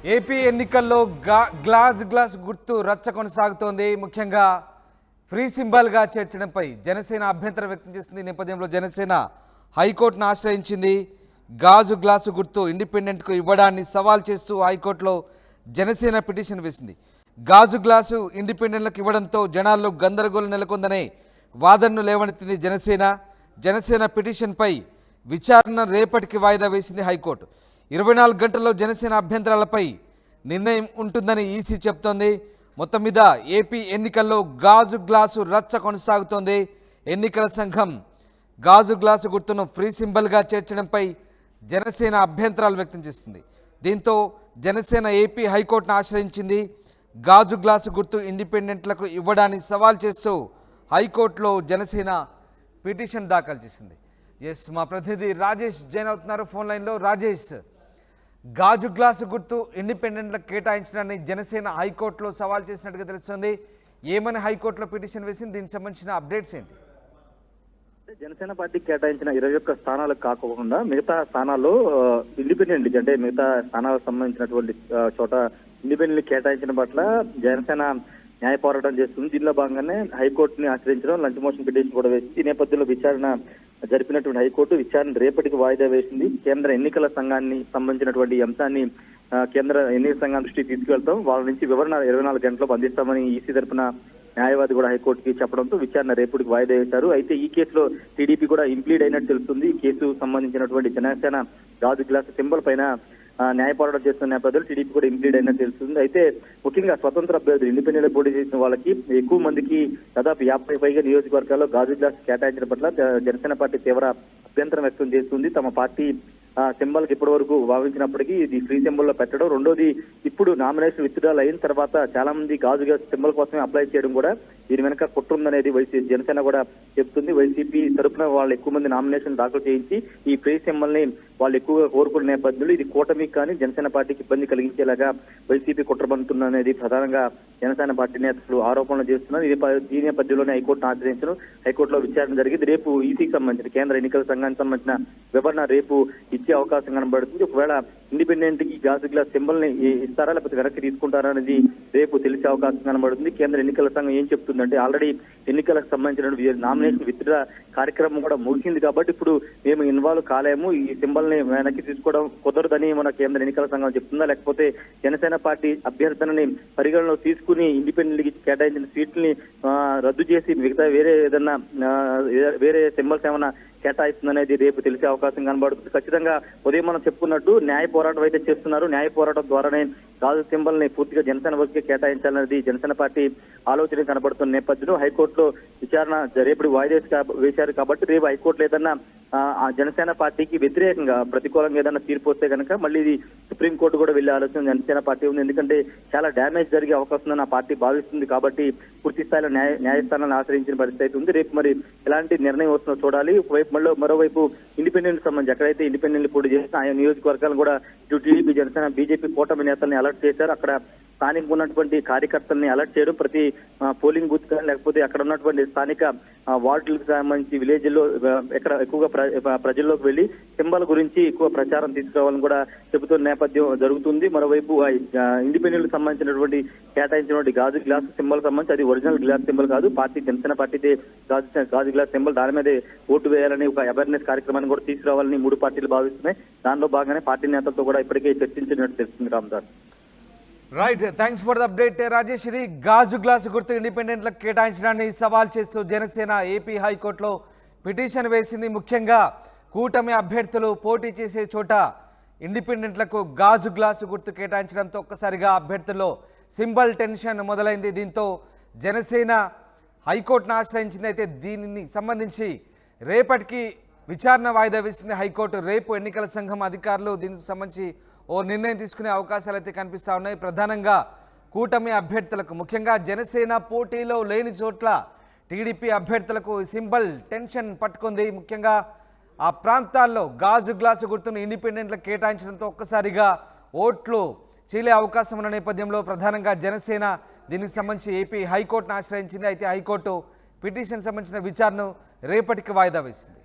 AP ఎన్నికల్లో glass గుర్తు రచ్చ కొనసాగుతోంది. ముఖ్యంగా ఫ్రీ సింబల్గా చేర్చడంపై జనసేన అభ్యంతరం వ్యక్తం చేసింది. నేపథ్యంలో జనసేన హైకోర్టును ఆశ్రయించింది. గ్లాసు గుర్తు ఇండిపెండెంట్కు ఇవ్వడాన్ని సవాల్ చేస్తూ హైకోర్టులో జనసేన పిటిషన్ వేసింది. గ్లాసు ఇండిపెండెంట్లకు ఇవ్వడంతో జనాల్లో గందరగోళం నెలకొందనే వాదనను లేవనెత్తింది జనసేన పిటిషన్పై విచారణ రేపటికి వాయిదా వేసింది హైకోర్టు. 24 గంటల్లో జనసేన అభ్యంతరాలపై నిర్ణయం ఉంటుందని ఈసీ చెప్తోంది. మొత్తం మీద ఏపీ ఎన్నికల్లో గ్లాసు రచ్చ కొనసాగుతోంది. ఎన్నికల సంఘం గ్లాసు గుర్తును ఫ్రీ సింబల్గా చేర్చడంపై జనసేన అభ్యంతరాలు వ్యక్తం చేస్తుంది. దీంతో జనసేన ఏపీ హైకోర్టును ఆశ్రయించింది. గ్లాసు గుర్తు ఇండిపెండెంట్లకు ఇవ్వడాన్ని సవాల్ చేస్తూ హైకోర్టులో జనసేన పిటిషన్ దాఖలు చేసింది. మా ప్రతినిధి రాజేష్ జాయిన్ అవుతున్నారు ఫోన్ లైన్లో. రాజేష్, గ్లాసు గుర్తు ఇండిపెండెంట్లకు కేటాయించడాన్ని జనసేన హైకోర్టులో సవాల్ చేసినట్టుగా తెలుస్తుంది. ఏమని హైకోర్టులో పిటిషన్ వేసింది, దీనికి సంబంధించిన అప్డేట్స్ ఏంటి? జనసేన పార్టీకి కేటాయించిన 21 స్థానాలకు కాకుండా మిగతా స్థానాల్లో ఇండిపెండెంట్ అంటే మిగతా స్థానాలకు సంబంధించినటువంటి చోట ఇండిపెండెంట్ కేటాయించిన పట్ల జనసేన న్యాయ పోరాటం చేస్తుంది. దీనిలో భాగంగానే హైకోర్టుని ఆశ్రయించడం, లంచ్ మోషన్ పిటిషన్ కూడా వేసింది. ఈ నేపథ్యంలో విచారణ జరిపినటువంటి హైకోర్టు విచారణ రేపటికి వాయిదా వేసింది. కేంద్ర ఎన్నికల సంఘాన్ని సంబంధించినటువంటి అంశాన్ని కేంద్ర ఎన్నికల సంఘం దృష్టికి తీసుకెళ్తాం, వాళ్ళ నుంచి వివరణ 24 గంటల్లో అందిస్తామని ఈసీ తరపున న్యాయవాది కూడా హైకోర్టుకి చెప్పడంతో విచారణ రేపటికి వాయిదా వేశారు. అయితే ఈ కేసులో టీడీపీ కూడా ఇంప్లీడ్ అయినట్టు తెలుస్తుంది. ఈ కేసు సంబంధించినటువంటి జనసేన గ్లాసు సింబల్ పైన న్యాయ పోరాటం చేస్తున్న నేపథ్యంలో టీడీపీ కూడా ఇంప్లీడ్ అయినట్టు తెలుస్తుంది. అయితే ముఖ్యంగా స్వతంత్ర అభ్యర్థులు ఇండిపెండెంట్ పోటీ చేసిన వాళ్ళకి ఎక్కువ మందికి దాదాపు 50 పైగా నియోజకవర్గాల్లో గ్లాస్ కేటాయించిన పట్ల జనసేన పార్టీ తీవ్ర అభ్యంతరం వ్యక్తం చేస్తుంది. తమ పార్టీ సింబల్ కి ఇప్పటి వరకు భావించినప్పటికీ ఇది ఫ్రీ సింబల్ లో పెట్టడం, రెండోది ఇప్పుడు నామినేషన్ విత్డ్రాల్ అయిన తర్వాత చాలా మంది గ్లాస్ సింబల్ కోసమే అప్లై చేయడం కూడా దీని వెనక కుట్ర ఉందనేది జనసేన కూడా చెప్తుంది. వైసీపీ తరఫున వాళ్ళు ఎక్కువ మంది నామినేషన్ దాఖలు చేయించి ఈ ఫ్రీ సింబల్ ని వాళ్ళు ఎక్కువగా కోరుకున్న నేపథ్యంలో ఇది కూటమికి కానీ జనసేన పార్టీకి ఇబ్బంది కలిగించేలాగా వైసీపీ కుట్రబంతున్నది ప్రధానంగా జనసేన పార్టీ నేతలు ఆరోపణలు చేస్తున్నారు. ఈ నేపథ్యంలోనే హైకోర్టును ఆశ్రయించడం, హైకోర్టులో విచారణ జరిగింది. రేపు ఈసీకి సంబంధించిన కేంద్ర ఎన్నికల సంఘానికి సంబంధించిన వివరణ రేపు ఇచ్చే అవకాశం కనబడుతుంది. ఒకవేళ ఇండిపెండెంట్ కి గ్లాస్ సింబల్ ని ఇస్తారా లేకపోతే వెనక్కి తీసుకుంటారా అనేది రేపు తెలిసే అవకాశం కనబడుతుంది. కేంద్ర ఎన్నికల సంఘం ఏం చెప్తుందంటే ఆల్రెడీ ఎన్నికలకు సంబంధించిన నామినేషన్ విత్డ్రా కార్యక్రమం కూడా ముగిసింది కాబట్టి ఇప్పుడు మేము ఇన్వాల్వ్ కాలేము, ఈ సింబల్ ని వెనక్కి తీసుకోవడం కుదరదని మన కేంద్ర ఎన్నికల సంఘం చెప్తుందా, లేకపోతే జనసేన పార్టీ అభ్యర్థనని పరిగణలో తీసుకుని ఇండిపెండెంట్ కి కేటాయించిన సీట్లని రద్దు చేసి మిగతా వేరే సింబల్స్ ఏమైనా కేటాయిస్తుందనేది రేపు తెలిసే అవకాశం కనబడుతుంది. ఖచ్చితంగా ఉదయం మనం చెప్పుకున్నట్టు న్యాయ పోరాటం అయితే చేస్తున్నారు. న్యాయ పోరాటం ద్వారానే గాజు సింబల్ ని పూర్తిగా జనసేన వర్గకే కేటాయించాలనేది జనసేన పార్టీ ఆలోచన కనబడుతున్న నేపథ్యంలో హైకోర్టులో విచారణ రేపటి వాయిదా వేశారు కాబట్టి రేపు హైకోర్టులో ఏదన్నా జనసేన పార్టీకి వ్యతిరేకంగా ప్రతికూలంగా ఏదైనా తీర్పు వస్తే కనుక మళ్ళీ ఇది సుప్రీంకోర్టు కూడా వెళ్లే ఆలోచన జనసేన పార్టీ ఉంది. ఎందుకంటే చాలా డ్యామేజ్ జరిగే అవకాశం ఉందని ఆ పార్టీ భావిస్తుంది కాబట్టి పూర్తి స్థాయిలో న్యాయస్థానాన్ని ఆశ్రయించిన పరిస్థితి ఉంది. రేపు మరి ఎలాంటి నిర్ణయం వస్తుందో చూడాలి. మరోవైపు ఇండిపెండెంట్ సంబంధించి ఎక్కడైతే ఇండిపెండెంట్ పోటీ చేసిన ఆయా నియోజకవర్గాలను కూడా ఇటు టీడీపీ జనసేన బీజేపీ కూటమి నేతల్ని అలర్ట్ చేశారు. అక్కడ స్థానికంగా ఉన్నటువంటి కార్యకర్తల్ని అలర్ట్ చేయడం, ప్రతి పోలింగ్ బూత్ కానీ లేకపోతే అక్కడ ఉన్నటువంటి స్థానిక వార్డులకు సంబంధించి విలేజ్ లో ఎక్కడ ఎక్కువగా ప్రజల్లోకి వెళ్లి సింబల్ గురించి ఎక్కువ ప్రచారం తీసుకురావాలని కూడా చెబుతున్న నేపథ్యం జరుగుతుంది. మరోవైపు ఇండిపెండెంట్ సంబంధించినటువంటి కేటాయించినటువంటి గ్లాస్ సింబల్ సంబంధించి అది ఒరిజినల్ గ్లాస్ సింబల్ కాదు, పార్టీ జనసేన పార్టీదే గాజు గ్లాస్ సింబల్, దాని మీదే ఓటు వేయాలని ఒక అవేర్నెస్ కార్యక్రమాన్ని కూడా తీసుకురావాలని 3 పార్టీలు భావిస్తున్నాయి. దానిలో భాగంగానే పార్టీ నేతలతో కూడా ఇప్పటికే చర్చించినట్టు తెలుస్తుంది. Ramdas, right, thanks for the update Rajesh. ఇది గ్లాసు గుర్తు ఇండిపెండెంట్లకు కేటాయించడాన్ని సవాల్ చేస్తూ జనసేన ఏపీ హైకోర్టులో పిటిషన్ వేసింది. ముఖ్యంగా కూటమి అభ్యర్థులు పోటీ చేసే చోట ఇండిపెండెంట్లకు గ్లాసు గుర్తు కేటాయించడంతో ఒక్కసారిగా అభ్యర్థుల్లో సింబల్ టెన్షన్ మొదలైంది. దీంతో జనసేన హైకోర్టును ఆశ్రయించింది. అయితే దీనిని సంబంధించి రేపటికి విచారణ వాయిదా వేసింది హైకోర్టు. రేపు ఎన్నికల సంఘం అధికారులు దీనికి సంబంధించి ఓ నిర్ణయం తీసుకునే అవకాశాలు అయితే కనిపిస్తూ ఉన్నాయి. ప్రధానంగా కూటమి అభ్యర్థులకు, ముఖ్యంగా జనసేన పోటీలో లేని చోట్ల టీడీపీ అభ్యర్థులకు సింబల్ టెన్షన్ పట్టుకుంది. ముఖ్యంగా ఆ ప్రాంతాల్లో గ్లాసు గుర్తును ఇండిపెండెంట్లకు కేటాయించడంతో ఒక్కసారిగా ఓట్లు చీలే అవకాశం ఉన్న నేపథ్యంలో ప్రధానంగా జనసేన దీనికి సంబంధించి ఏపీ హైకోర్టును ఆశ్రయించింది. అయితే హైకోర్టు పిటిషన్ సంబంధించిన విచారణను రేపటికి వాయిదా వేసింది.